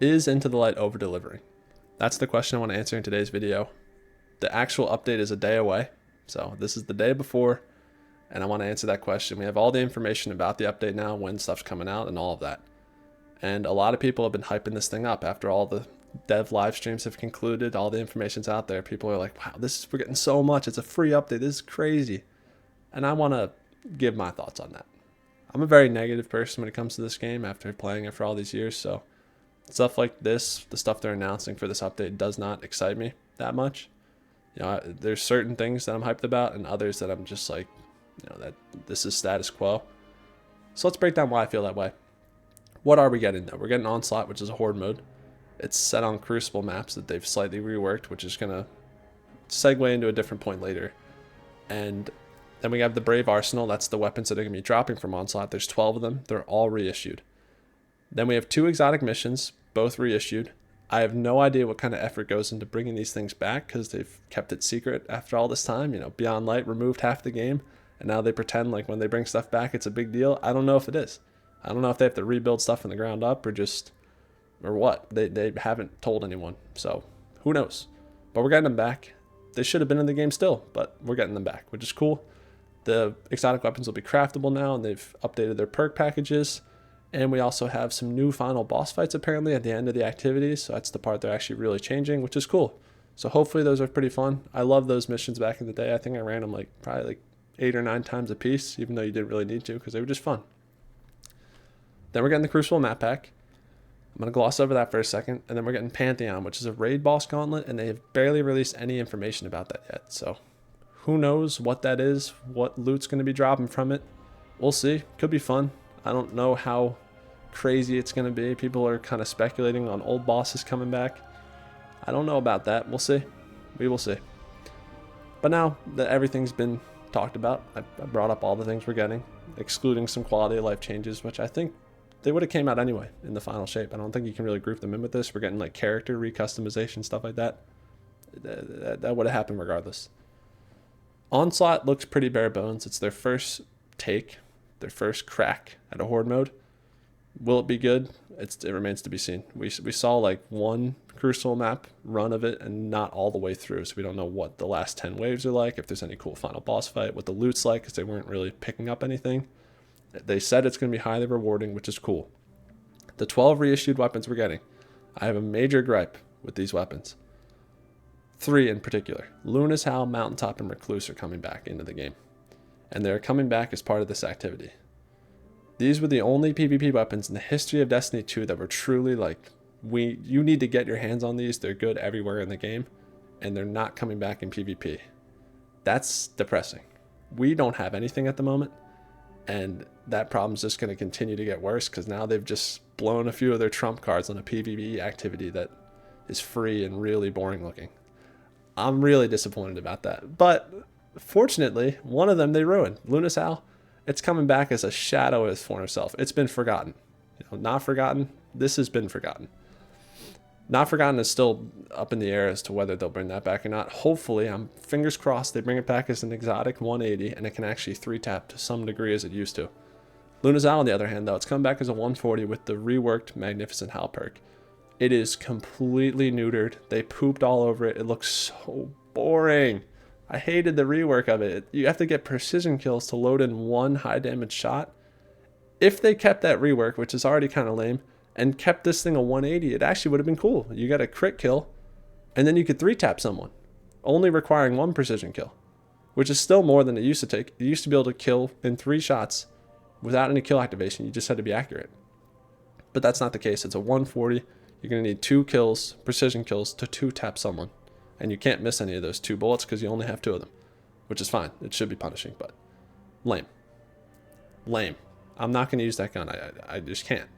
Is Into the Light over-delivering? That's the question I want to answer in today's video. The actual update is a day away, so this is the day before, and I want to answer that question. We have all the information about the update now, when stuff's coming out, and all of that. And a lot of people have been hyping this thing up after all the dev live streams have concluded, all the information's out there. People are like, wow, we're getting so much. It's a free update. This is crazy. And I want to give my thoughts on that. I'm a very negative person when it comes to this game after playing it for all these years, so stuff like this, the stuff they're announcing for this update, does not excite me that much. There's certain things that I'm hyped about and others that I'm just like, that this is status quo. So let's break down why I feel that way. What are we getting though? We're getting Onslaught, which is a horde mode. It's set on Crucible maps that they've slightly reworked, which is going to segue into a different point later. And then we have the Brave Arsenal. That's the weapons that are going to be dropping from Onslaught. There's 12 of them. They're all reissued. Then we have 2 exotic missions, both reissued. I have no idea what kind of effort goes into bringing these things back because they've kept it secret after all this time. Beyond Light removed half the game, and now they pretend like when they bring stuff back, it's a big deal. I don't know if it is. I don't know if they have to rebuild stuff from the ground up or what. They haven't told anyone, so who knows? But we're getting them back. They should have been in the game still, but we're getting them back, which is cool. The exotic weapons will be craftable now, and they've updated their perk packages. And we also have some new final boss fights apparently at the end of the activities. So that's the part they're actually really changing, which is cool. So hopefully those are pretty fun. I love those missions back in the day. I think I ran them probably 8 or 9 times a piece, even though you didn't really need to because they were just fun. Then we're getting the Crucible Map Pack. I'm going to gloss over that for a second. And then we're getting Pantheon, which is a raid boss gauntlet. And they have barely released any information about that yet. So who knows what that is, what loot's going to be dropping from it. We'll see. Could be fun. I don't know how crazy it's going to be. People are kind of speculating on old bosses coming back. I don't know about that. We'll see. We will see. But now that everything's been talked about, I brought up all the things we're getting, excluding some quality of life changes, which I think they would have came out anyway in the final shape. I don't think you can really group them in with this. We're getting character recustomization, stuff like that. That would have happened regardless. Onslaught looks pretty bare bones. It's their first take, their first crack at a horde mode. Will it be good? It remains to be seen. We saw one Crucible map run of it and not all the way through, so we don't know what the last 10 waves are like, if there's any cool final boss fight, what the loot's like, because they weren't really picking up anything. They said it's going to be highly rewarding, which is cool. The 12 reissued weapons we're getting, I have a major gripe with these weapons. 3 in particular. Luna's Howl, Mountaintop, and Recluse are coming back into the game. And they're coming back as part of this activity. These were the only PvP weapons in the history of Destiny 2 that were truly you need to get your hands on these. They're good everywhere in the game, and they're not coming back in PvP. That's depressing. We don't have anything at the moment, and that problem's just going to continue to get worse because now they've just blown a few of their trump cards on a PvP activity that is free and really boring looking. I'm really disappointed about that, but fortunately, one of them they ruined. Luna's Howl, it's coming back as a shadow of its former self. It's been forgotten. Not forgotten. This has been forgotten. Not forgotten is still up in the air as to whether they'll bring that back or not. Hopefully, I'm fingers crossed they bring it back as an exotic 180 and it can actually 3-tap to some degree as it used to. Luna's Howl, on the other hand, though, it's come back as a 140 with the reworked Magnificent Howl perk. It is completely neutered. They pooped all over it. It looks so boring. I hated the rework of it. You have to get precision kills to load in one high damage shot. If they kept that rework, which is already kind of lame, and kept this thing a 180, it actually would have been cool. You got a crit kill, and then you could 3-tap someone, only requiring 1 precision kill, which is still more than it used to take. You used to be able to kill in 3 shots without any kill activation. You just had to be accurate. But that's not the case. It's a 140. You're going to need 2 kills, precision kills, to 2-tap someone. And you can't miss any of those 2 bullets because you only have 2 of them, which is fine. It should be punishing, but lame. Lame. I'm not going to use that gun. I just can't.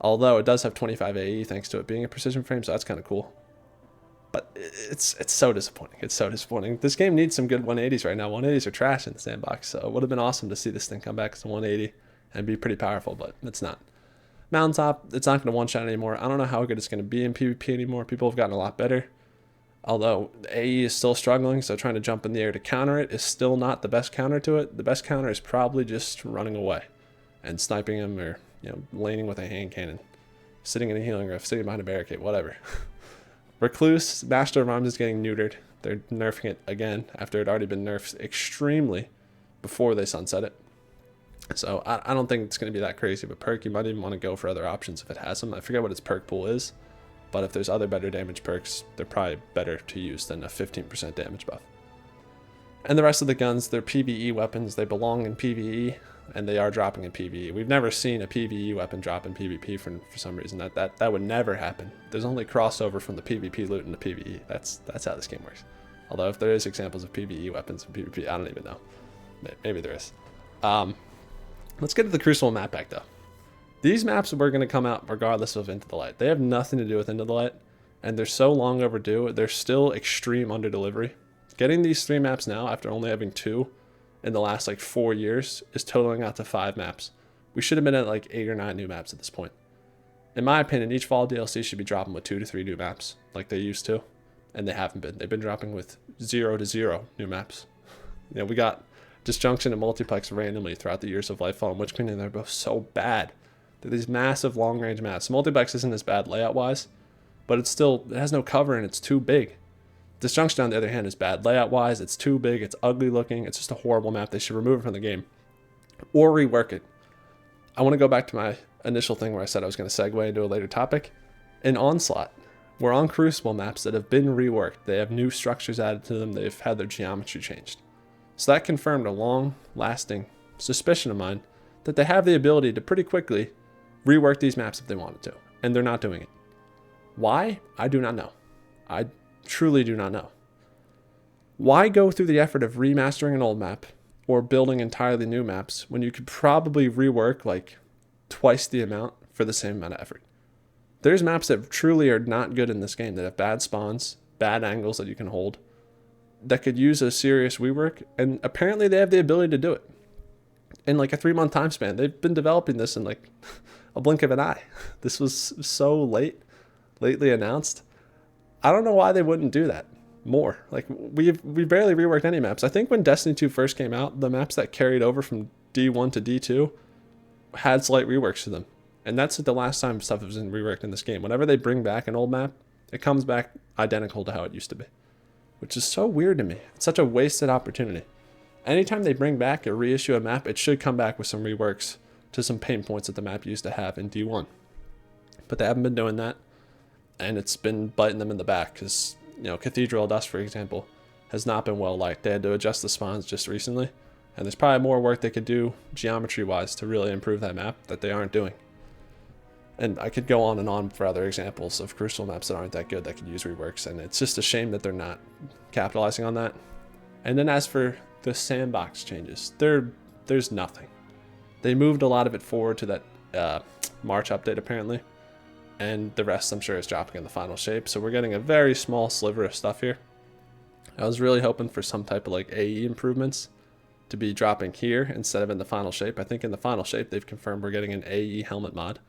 Although it does have 25 AE thanks to it being a precision frame, so that's kind of cool. But it's so disappointing. It's so disappointing. This game needs some good 180s right now. 180s are trash in the Sandbox, so it would have been awesome to see this thing come back as a 180 and be pretty powerful, but it's not. Mountaintop, it's not going to one-shot anymore. I don't know how good it's going to be in PvP anymore. People have gotten a lot better. Although AE is still struggling, so trying to jump in the air to counter it is still not the best counter to it. The best counter is probably just running away and sniping him or laning with a hand cannon. sitting in a healing rift, sitting behind a barricade, whatever. Recluse, Master of Arms is getting neutered. They're nerfing it again after it had already been nerfed extremely before they sunset it. So I don't think it's going to be that crazy, but perk, you might even want to go for other options if it has them. I forget what its perk pool is, but if there's other better damage perks, they're probably better to use than a 15% damage buff. And the rest of the guns, they're PvE weapons. They belong in PvE, and they are dropping in PvE. We've never seen a PvE weapon drop in PvP for some reason. That would never happen. There's only crossover from the PvP loot into PvE. That's how this game works. Although if there is examples of PvE weapons in PvP, I don't even know. Maybe there is. Let's get to the Crucible Map Pack though. These maps were going to come out regardless of Into the Light. They have nothing to do with Into the Light, and they're so long overdue. They're still extreme under delivery. Getting these 3 maps now after only having 2 in the last like 4 years is totaling out to 5 maps. We should have been at like 8 or 9 new maps at this point. In my opinion, each fall DLC should be dropping with 2 to 3 new maps like they used to, and they haven't been. They've been dropping with 0 to 0 new maps. You know, we got Disjunction and Multiplex randomly throughout the years of Lightfall and Witch Queen, and they're both so bad. They're these massive long-range maps. Multiplex isn't as bad layout-wise, but it has no cover and it's too big. Disjunction, on the other hand, is bad layout-wise. It's too big. It's ugly looking. It's just a horrible map. They should remove it from the game or rework it. I want to go back to my initial thing where I said I was going to segue into a later topic. In Onslaught, we're on Crucible maps that have been reworked. They have new structures added to them. They've had their geometry changed. So that confirmed a long-lasting suspicion of mine that they have the ability to pretty quickly rework these maps if they wanted to, and they're not doing it. Why? I do not know. I truly do not know. Why go through the effort of remastering an old map or building entirely new maps when you could probably rework like twice the amount for the same amount of effort? There's maps that truly are not good in this game, that have bad spawns, bad angles that you can hold, that could use a serious rework, and apparently they have the ability to do it in like a 3-month time span. They've been developing this in like a blink of an eye. This was so lately announced. I don't know why they wouldn't do that more. Like we barely reworked any maps. I think when Destiny 2 first came out, the maps that carried over from D1 to D2 had slight reworks to them. And that's the last time stuff has been reworked in this game. Whenever they bring back an old map, it comes back identical to how it used to be, which is so weird to me. It's such a wasted opportunity. Anytime they bring back or reissue a map, it should come back with some reworks to some pain points that the map used to have in D1. But they haven't been doing that, and it's been biting them in the back because, you know, Cathedral Dust, for example, has not been well liked. They had to adjust the spawns just recently, and there's probably more work they could do geometry-wise to really improve that map that they aren't doing. And I could go on and on for other examples of Crucible maps that aren't that good that could use reworks, and it's just a shame that they're not capitalizing on that. And then as for the Sandbox changes, there's nothing. They moved a lot of it forward to that March update apparently, and the rest I'm sure is dropping in the final shape. So we're getting a very small sliver of stuff here. I was really hoping for some type of like AE improvements to be dropping here instead of in the final shape. I think in the final shape they've confirmed we're getting an AE helmet mod,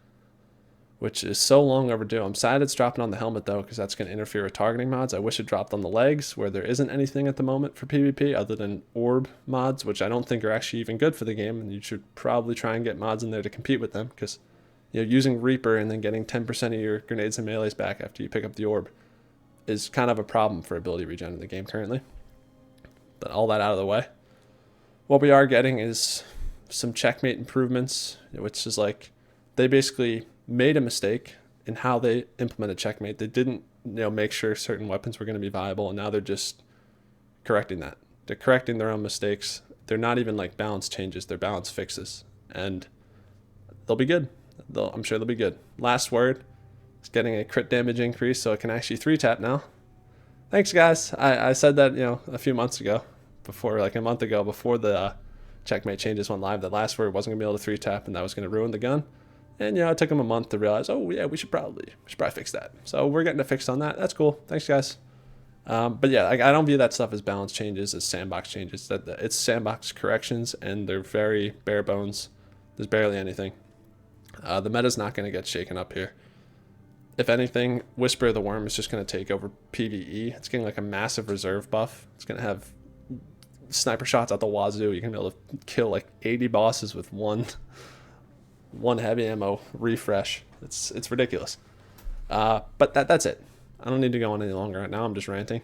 which is so long overdue. I'm sad it's dropping on the helmet though, because that's going to interfere with targeting mods. I wish it dropped on the legs, where there isn't anything at the moment for PvP other than orb mods, which I don't think are actually even good for the game, and you should probably try and get mods in there to compete with them, because, you know, using Reaper and then getting 10% of your grenades and melees back after you pick up the orb is kind of a problem for ability regen in the game currently. But all that out of the way, what we are getting is some checkmate improvements, which is like they basically made a mistake in how they implemented checkmate. They didn't, you know, make sure certain weapons were going to be viable, and now they're just correcting that. They're correcting their own mistakes. They're not even like balance changes, they're balance fixes, and they'll be good. I'm sure they'll be good. Last word is getting a crit damage increase, so it can actually 3-tap now. Thanks guys. I said that, you know, a few months ago, before like a month ago, before the checkmate changes went live, that last word wasn't gonna be able to 3-tap and that was gonna ruin the gun. And, you know, it took them a month to realize, oh yeah, we should probably fix that. So we're getting a fix on that. That's cool. Thanks guys. But yeah, I don't view that stuff as balance changes, as Sandbox changes. That it's Sandbox corrections, and they're very bare bones. There's barely anything. The meta's not going to get shaken up here. If anything, Whisper of the Worm is just going to take over PvE. It's getting like a massive reserve buff. It's going to have sniper shots out the wazoo. You're going to be able to kill like 80 bosses with one one heavy ammo refresh. It's ridiculous. But that's it. I don't need to go on any longer right now. I'm just ranting.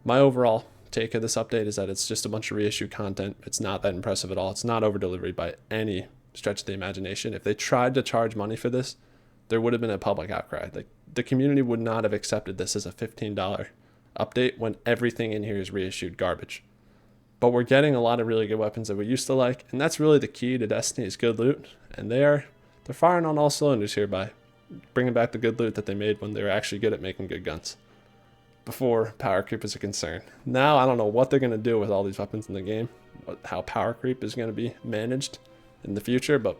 My overall take of this update is that it's just a bunch of reissue content. It's not that impressive at all. It's not over delivery by any stretch of the imagination. If they tried to charge money for this, there would have been a public outcry. Like, the community would not have accepted this as a $15 update when everything in here is reissued garbage. But we're getting a lot of really good weapons that we used to like, and that's really the key to Destiny, is good loot. And they're firing on all cylinders here by bringing back the good loot that they made when they were actually good at making good guns. Before power creep was a concern. Now I don't know what they're going to do with all these weapons in the game, how power creep is going to be managed in the future, but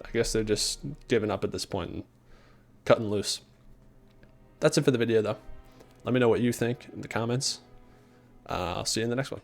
I guess they're just giving up at this point and cutting loose. That's it for the video though. Let me know what you think in the comments. I'll see you in the next one.